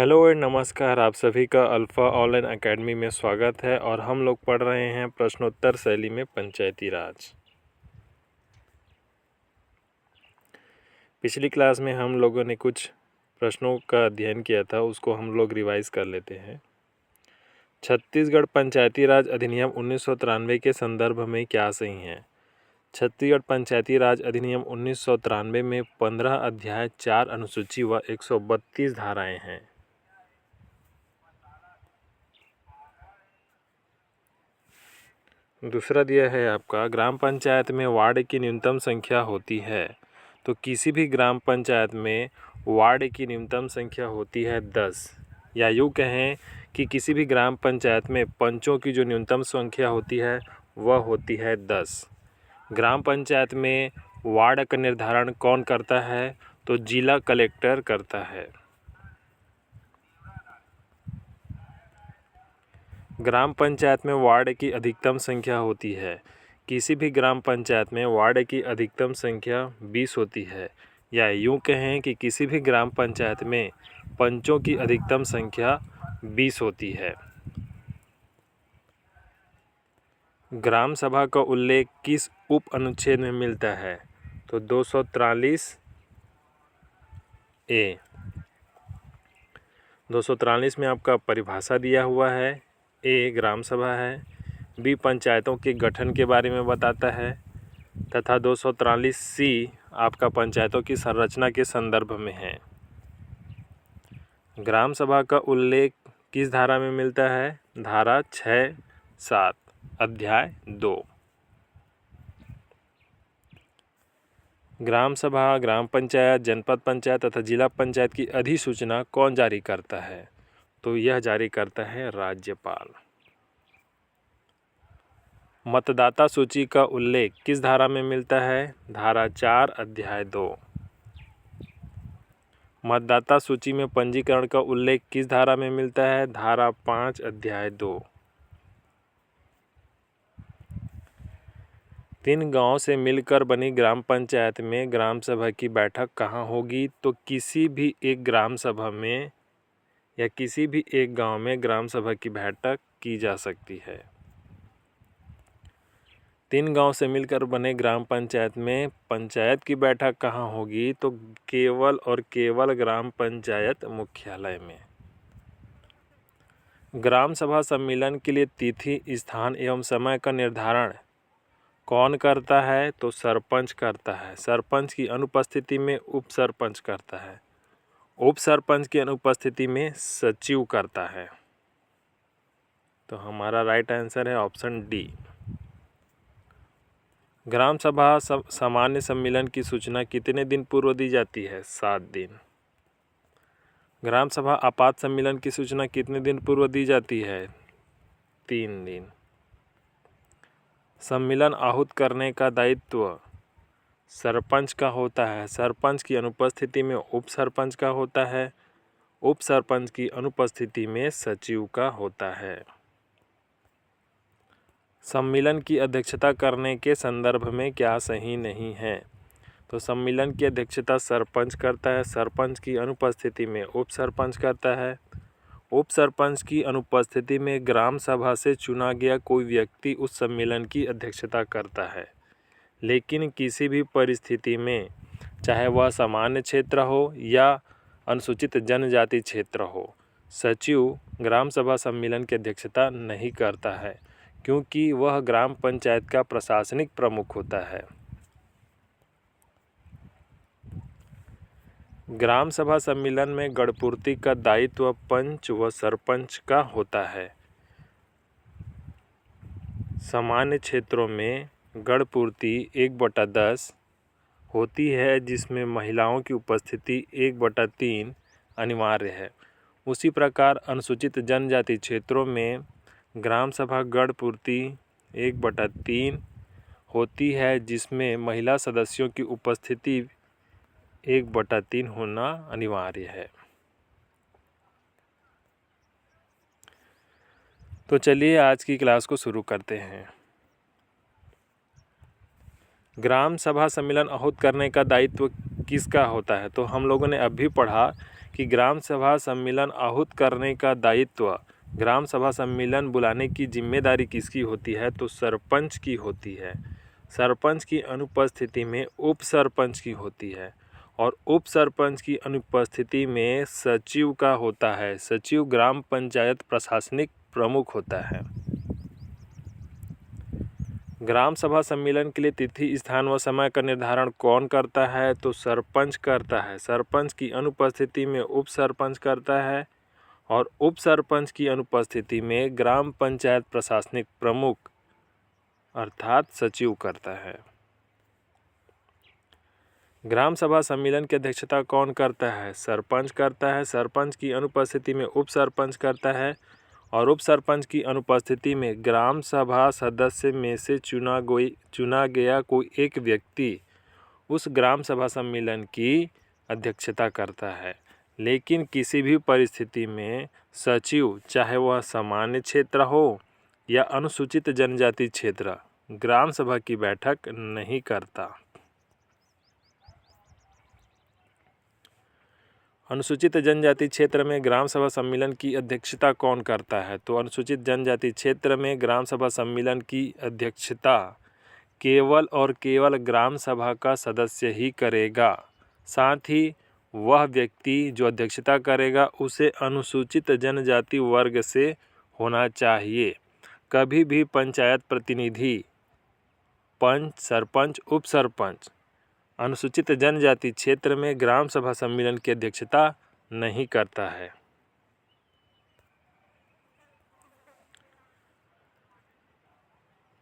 Hello and नमस्कार। आप सभी का अल्फ़ा ऑनलाइन एकेडमी में स्वागत है और हम लोग पढ़ रहे हैं प्रश्नोत्तर शैली में पंचायती राज। पिछली क्लास में हम लोगों ने कुछ प्रश्नों का अध्ययन किया था, उसको हम लोग रिवाइज कर लेते हैं। छत्तीसगढ़ पंचायती राज अधिनियम 1993 के संदर्भ में क्या सही है? छत्तीसगढ़ पंचायती राज अधिनियम 1993 में 15 अध्याय, 4 अनुसूची व 132 धाराएं हैं। दूसरा दिया है आपका, ग्राम पंचायत में वार्ड की न्यूनतम संख्या होती है। तो किसी भी ग्राम पंचायत में वार्ड की न्यूनतम संख्या होती है 10, या यूँ कहें कि किसी भी ग्राम पंचायत में पंचों की जो न्यूनतम संख्या होती है वह होती है 10। ग्राम पंचायत में वार्ड का निर्धारण कौन करता है? तो जिला कलेक्टर करता है। ग्राम पंचायत में वार्ड की अधिकतम संख्या होती है। किसी भी ग्राम पंचायत में वार्ड की अधिकतम संख्या 20 होती है, या यूँ कहें कि किसी भी ग्राम पंचायत में पंचों की अधिकतम संख्या 20 होती है। ग्राम सभा का उल्लेख किस उप अनुच्छेद में मिलता है? तो 243 ए। 243 में आपका परिभाषा दिया हुआ है। ए ग्राम सभा है, बी पंचायतों के गठन के बारे में बताता है, तथा 243 सी आपका पंचायतों की संरचना के संदर्भ में है। ग्राम सभा का उल्लेख किस धारा में मिलता है? धारा 6, 7, अध्याय 2। ग्राम सभा, ग्राम पंचायत, जनपद पंचायत तथा जिला पंचायत की अधिसूचना कौन जारी करता है? तो यह जारी करता है राज्यपाल। मतदाता सूची का उल्लेख किस धारा में मिलता है? धारा 4, अध्याय 2। मतदाता सूची में पंजीकरण का उल्लेख किस धारा में मिलता है? धारा 5, अध्याय 2। 3 गांव से मिलकर बनी ग्राम पंचायत में ग्राम सभा की बैठक कहाँ होगी? तो किसी भी एक ग्राम सभा में या किसी भी एक गांव में ग्राम सभा की बैठक की जा सकती है। 3 गांव से मिलकर बने ग्राम पंचायत में पंचायत की बैठक कहाँ होगी? तो केवल और केवल ग्राम पंचायत मुख्यालय में। ग्राम सभा सम्मेलन के लिए तिथि, स्थान एवं समय का निर्धारण कौन करता है? तो सरपंच करता है। सरपंच की अनुपस्थिति में उप सरपंच करता है। उप सरपंच की अनुपस्थिति में सचिव करता है। तो हमारा राइट आंसर है ऑप्शन डी। ग्राम सभा सामान्य सम्मेलन की सूचना कितने दिन पूर्व दी जाती है? 7 दिन। ग्राम सभा आपात सम्मेलन की सूचना कितने दिन पूर्व दी जाती है? 3 दिन। सम्मेलन आहूत करने का दायित्व सरपंच का होता है। सरपंच की अनुपस्थिति में उप सरपंच का होता है। उप सरपंच की अनुपस्थिति में सचिव का होता है। सम्मेलन की अध्यक्षता करने के संदर्भ में क्या सही नहीं है? तो सम्मेलन की अध्यक्षता सरपंच करता है। सरपंच की अनुपस्थिति में उप सरपंच करता है। उप सरपंच की अनुपस्थिति में ग्राम सभा से चुना गया कोई व्यक्ति उस सम्मेलन की अध्यक्षता करता है। लेकिन किसी भी परिस्थिति में, चाहे वह सामान्य क्षेत्र हो या अनुसूचित जनजाति क्षेत्र हो, सचिव ग्राम सभा सम्मेलन की अध्यक्षता नहीं करता है, क्योंकि वह ग्राम पंचायत का प्रशासनिक प्रमुख होता है। ग्राम सभा सम्मेलन में गढ़पूर्ति का दायित्व पंच व सरपंच का होता है। सामान्य क्षेत्रों में गढ़पूर्ति 1/10 होती है, जिसमें महिलाओं की उपस्थिति 1/3 अनिवार्य है। उसी प्रकार अनुसूचित जनजाति क्षेत्रों में ग्राम सभा गढ़पूर्ति 1/3 होती है, जिसमें महिला सदस्यों की उपस्थिति 1/3 होना अनिवार्य है। तो चलिए आज की क्लास को शुरू करते हैं। ग्राम सभा सम्मेलन आहूत करने का दायित्व किसका होता है? तो हम लोगों ने अभी पढ़ा कि ग्राम सभा सम्मेलन आहूत करने का दायित्व, ग्राम सभा सम्मेलन बुलाने की जिम्मेदारी किसकी होती है? तो सरपंच की होती है। सरपंच की अनुपस्थिति में उप सरपंच की होती है और उप सरपंच की अनुपस्थिति में सचिव का होता है। सचिव ग्राम पंचायत प्रशासनिक प्रमुख होता है। ग्राम सभा सम्मेलन के लिए तिथि, स्थान व समय का निर्धारण कौन करता है? तो सरपंच करता है। सरपंच की अनुपस्थिति में उप सरपंच करता है और उप सरपंच की अनुपस्थिति में ग्राम पंचायत प्रशासनिक प्रमुख अर्थात सचिव करता है। ग्राम सभा सम्मेलन की अध्यक्षता कौन करता है? सरपंच करता है। सरपंच की अनुपस्थिति में उप सरपंच करता है और उप सरपंच की अनुपस्थिति में ग्राम सभा सदस्य में से चुना गया कोई एक व्यक्ति उस ग्राम सभा सम्मेलन की अध्यक्षता करता है। लेकिन किसी भी परिस्थिति में सचिव, चाहे वह सामान्य क्षेत्र हो या अनुसूचित जनजाति क्षेत्र, ग्राम सभा की बैठक नहीं करता। अनुसूचित जनजाति क्षेत्र में ग्राम सभा सम्मेलन की अध्यक्षता कौन करता है? तो अनुसूचित जनजाति क्षेत्र में ग्राम सभा सम्मेलन की अध्यक्षता केवल और केवल ग्राम सभा का सदस्य ही करेगा। साथ ही वह व्यक्ति जो अध्यक्षता करेगा उसे अनुसूचित जनजाति वर्ग से होना चाहिए। कभी भी पंचायत प्रतिनिधि, पंच, सरपंच, उप सरपंच अनुसूचित जनजाति क्षेत्र में ग्राम सभा सम्मेलन की अध्यक्षता नहीं करता है।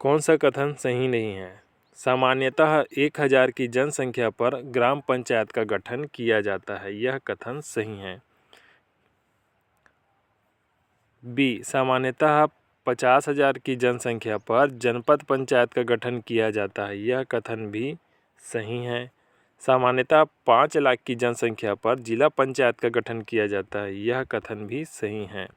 कौन सा कथन सही नहीं है? सामान्यतः 1000 की जनसंख्या पर ग्राम पंचायत का गठन किया जाता है, यह कथन सही है। बी, सामान्यतः 50,000 की जनसंख्या पर जनपद पंचायत का गठन किया जाता है, यह कथन भी सही है। सामान्यतः 5 लाख की जनसंख्या पर जिला पंचायत का गठन किया जाता है, यह कथन भी सही है।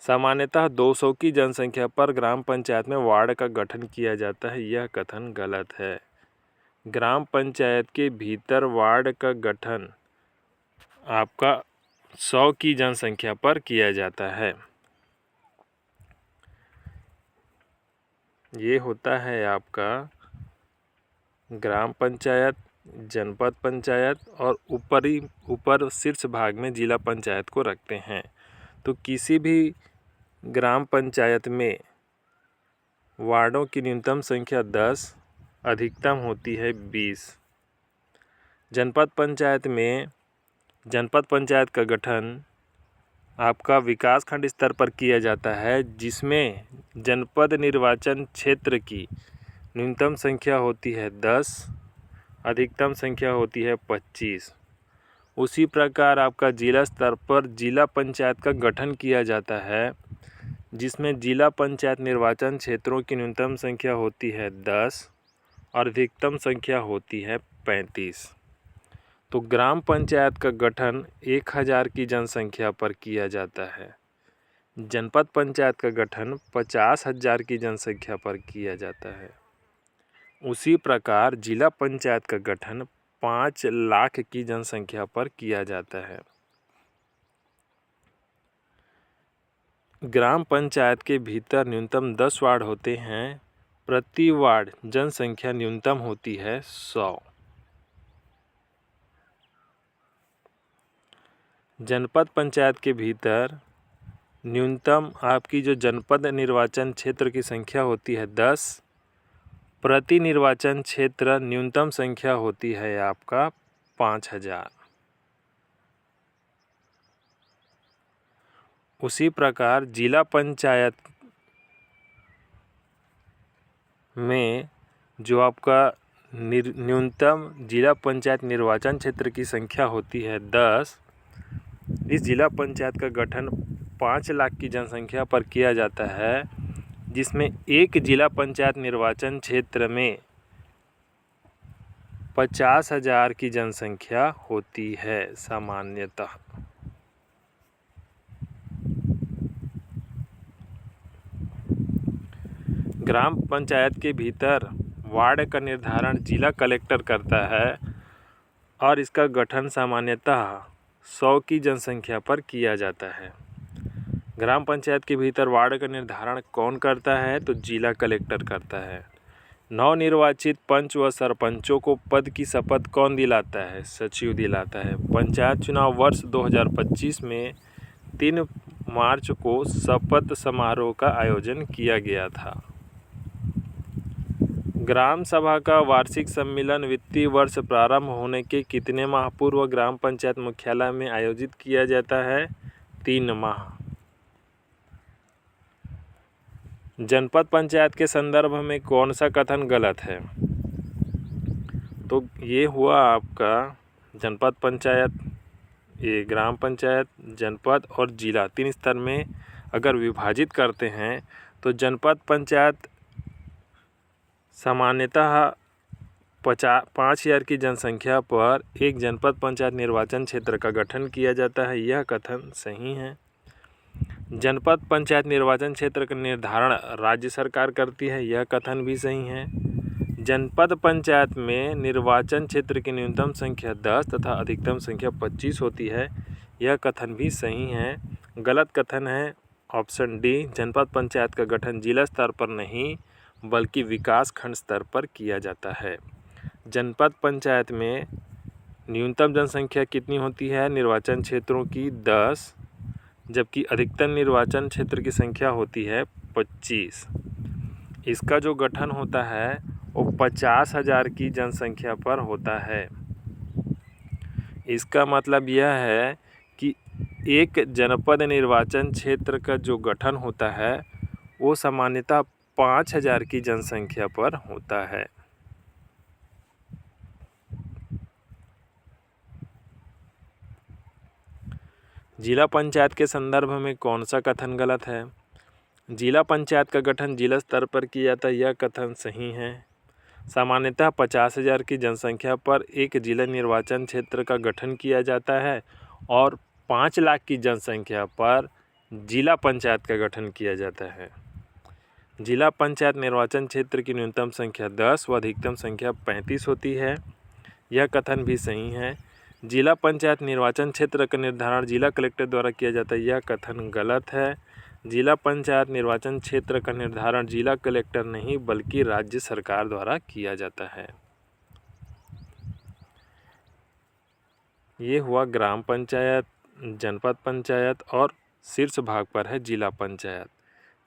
सामान्यतः 200 की जनसंख्या पर ग्राम पंचायत में वार्ड का गठन किया जाता है, यह कथन गलत है। ग्राम पंचायत के भीतर वार्ड का गठन आपका 100 की जनसंख्या पर किया जाता है। ये होता है आपका ग्राम पंचायत, जनपद पंचायत और ऊपर शीर्ष भाग में जिला पंचायत को रखते हैं। तो किसी भी ग्राम पंचायत में वार्डों की न्यूनतम संख्या 10, अधिकतम होती है 20। जनपद पंचायत का गठन आपका विकासखंड स्तर पर किया जाता है, जिसमें जनपद निर्वाचन क्षेत्र की न्यूनतम संख्या होती है 10, अधिकतम संख्या होती है 25। उसी प्रकार आपका जिला स्तर पर जिला पंचायत का गठन किया जाता है, जिसमें जिला पंचायत निर्वाचन क्षेत्रों की न्यूनतम संख्या होती है 10 और अधिकतम संख्या होती है 35। तो ग्राम पंचायत का गठन 1000 की जनसंख्या पर किया जाता है। जनपद पंचायत का गठन 50,000 की जनसंख्या पर किया जाता है। उसी प्रकार जिला पंचायत का गठन 5 लाख की जनसंख्या पर किया जाता है। ग्राम पंचायत के भीतर न्यूनतम 10 वार्ड होते हैं। प्रति वार्ड जनसंख्या न्यूनतम होती है 100। जनपद पंचायत के भीतर न्यूनतम आपकी जो जनपद निर्वाचन क्षेत्र की संख्या होती है 10, प्रति निर्वाचन क्षेत्र न्यूनतम संख्या होती है आपका 5000। उसी प्रकार जिला पंचायत में जो आपका न्यूनतम जिला पंचायत निर्वाचन क्षेत्र की संख्या होती है 10, इस जिला पंचायत का गठन 5 लाख की जनसंख्या पर किया जाता है, जिसमें एक जिला पंचायत निर्वाचन क्षेत्र में 50,000 की जनसंख्या होती है सामान्यतः। ग्राम पंचायत के भीतर वार्ड का निर्धारण जिला कलेक्टर करता है और इसका गठन सामान्यतः 100 की जनसंख्या पर किया जाता है। ग्राम पंचायत के भीतर वार्ड का निर्धारण कौन करता है? तो जिला कलेक्टर करता है। नवनिर्वाचित पंच व सरपंचों को पद की शपथ कौन दिलाता है? सचिव दिलाता है। पंचायत चुनाव वर्ष 2025 में 3 मार्च को शपथ समारोह का आयोजन किया गया था। ग्राम सभा का वार्षिक सम्मेलन वित्तीय वर्ष प्रारंभ होने के कितने माह पूर्व ग्राम पंचायत मुख्यालय में आयोजित किया जाता है? 3 माह। जनपद पंचायत के संदर्भ में कौन सा कथन गलत है? तो ये हुआ आपका जनपद पंचायत, ये ग्राम पंचायत, जनपद और जिला 3 स्तर में अगर विभाजित करते हैं तो जनपद पंचायत सामान्यतः 5,000 की जनसंख्या पर एक जनपद पंचायत निर्वाचन क्षेत्र का गठन किया जाता है। यह कथन सही है। जनपद पंचायत निर्वाचन क्षेत्र का निर्धारण राज्य सरकार करती है। यह कथन भी सही है। जनपद पंचायत में निर्वाचन क्षेत्र की न्यूनतम संख्या 10 तथा अधिकतम संख्या 25 होती है। यह कथन भी सही है। गलत कथन है ऑप्शन डी, जनपद पंचायत का गठन जिला स्तर पर नहीं बल्कि विकास खंड स्तर पर किया जाता है। जनपद पंचायत में न्यूनतम जनसंख्या कितनी होती है? निर्वाचन क्षेत्रों की 10, जबकि अधिकतम निर्वाचन क्षेत्र की संख्या होती है 25। इसका जो गठन होता है वो 50,000 की जनसंख्या पर होता है। इसका मतलब यह है कि एक जनपद निर्वाचन क्षेत्र का जो गठन होता है वो सामान्यतः 5,000 की जनसंख्या पर होता है। जिला पंचायत के संदर्भ में कौन सा कथन गलत है? जिला पंचायत का गठन जिला स्तर पर किया जाता है। यह कथन सही है। सामान्यतः 50,000 की जनसंख्या पर एक जिला निर्वाचन क्षेत्र का गठन किया जाता है और 5 लाख की जनसंख्या पर जिला पंचायत का गठन किया जाता है। जिला पंचायत निर्वाचन क्षेत्र की न्यूनतम संख्या 10 व अधिकतम संख्या 35 होती है। यह कथन भी सही है। जिला पंचायत निर्वाचन क्षेत्र का निर्धारण जिला कलेक्टर द्वारा किया जाता है। यह कथन गलत है। जिला पंचायत निर्वाचन क्षेत्र का निर्धारण जिला कलेक्टर नहीं बल्कि राज्य सरकार द्वारा किया जाता है। ये हुआ ग्राम पंचायत, जनपद पंचायत और शीर्ष भाग पर है जिला पंचायत।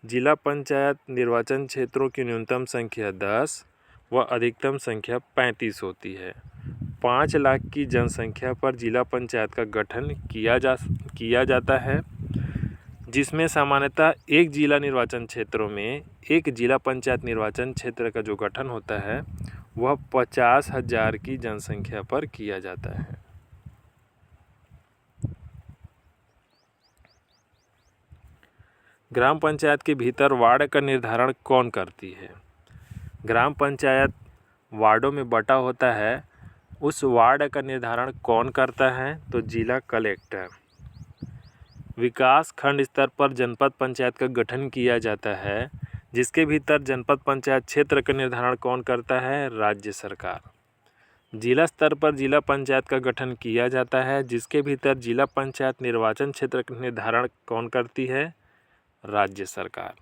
जिला पंचायत निर्वाचन क्षेत्रों की न्यूनतम संख्या 10 व अधिकतम संख्या 35 होती है। 5 लाख की जनसंख्या पर जिला पंचायत का गठन किया जाता है, जिसमें सामान्यतः एक जिला निर्वाचन क्षेत्रों में एक जिला पंचायत निर्वाचन क्षेत्र का जो गठन होता है वह 50,000 की जनसंख्या पर किया जाता है। ग्राम पंचायत के भीतर वार्ड का निर्धारण कौन करती है? ग्राम पंचायत वार्डों में बटा होता है। उस वार्ड का निर्धारण कौन करता है? तो जिला कलेक्टर। विकास खंड स्तर पर जनपद पंचायत का गठन किया जाता है, जिसके भीतर जनपद पंचायत क्षेत्र का निर्धारण कौन करता है? राज्य सरकार। जिला स्तर पर जिला पंचायत का गठन किया जाता है, जिसके भीतर जिला पंचायत निर्वाचन क्षेत्र का निर्धारण कौन करती है? राज्य सरकार।